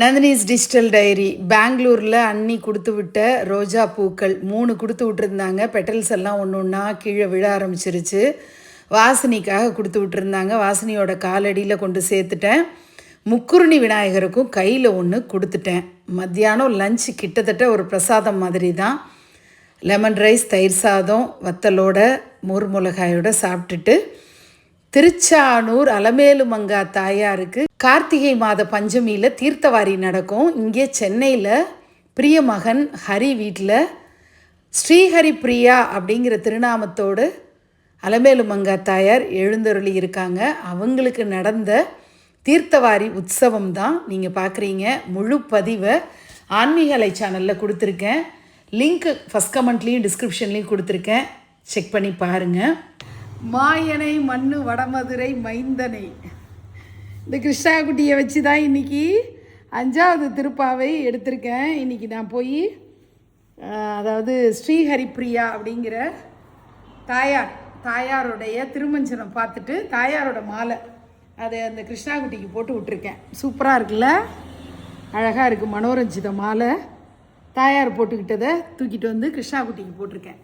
Nandini's digital diary பெங்களூரில் அன்னி கொடுத்து விட்ட ரோஜா பூக்கள் 3 கொடுத்து விட்டுருந்தாங்க. பெட்டல்ஸ் எல்லாம் ஒன்று ஒன்றா கீழே விழ ஆரம்பிச்சிருச்சு. வாசினிக்காக கொடுத்து விட்டுருந்தாங்க. வாசினியோட காலடியில் கொண்டு சேர்த்துட்டேன். முக்குருணி விநாயகருக்கும் கையில் ஒன்று கொடுத்துட்டேன். மத்தியானம் லஞ்சு கிட்டத்தட்ட ஒரு பிரசாதம் மாதிரி தான். லெமன் ரைஸ், தயிர் சாதம், வத்தலோட மோர் மிளகாயோட சாப்பிட்டுட்டு திருச்சானூர் அலமேலுமங்கா தாயாருக்கு கார்த்திகை மாத பஞ்சமியில் தீர்த்தவாரி நடக்கும். இங்கே சென்னையில் பிரியமகன் ஹரி வீட்டில் ஸ்ரீஹரி பிரியா அப்படிங்கிற திருநாமத்தோடு அலமேலுமங்கா தாயார் எழுந்தருளி இருக்காங்க. அவங்களுக்கு நடந்த தீர்த்தவாரி உற்சவம் தான் நீங்கள் பார்க்குறீங்க. முழு பதிவை ஆன்மீகலை சேனலில் கொடுத்துருக்கேன். லிங்க் ஃபஸ்ட் கமெண்ட்லேயும் டிஸ்கிரிப்ஷன்லேயும் கொடுத்துருக்கேன். செக் பண்ணி பாருங்கள். மாயனை மண்ணு வடமதுரை மைந்தனை, இந்த கிருஷ்ணாகுட்டியை வச்சு தான் இன்றைக்கி 5வது திருப்பாவை எடுத்திருக்கேன். இன்றைக்கி நான் போய் அதாவது ஸ்ரீஹரிப்பிரியா அப்படிங்கிற தாயாருடைய திருமஞ்சனம் பார்த்துட்டு தாயாரோட மாலை அதை அந்த கிருஷ்ணாகுட்டிக்கு போட்டு விட்டுருக்கேன். சூப்பராக இருக்குல்ல, அழகாக இருக்குது. மனோரஞ்சித மாலை தாயார் போட்டுக்கிட்டதை தூக்கிட்டு வந்து கிருஷ்ணாகுட்டிக்கு போட்டிருக்கேன்.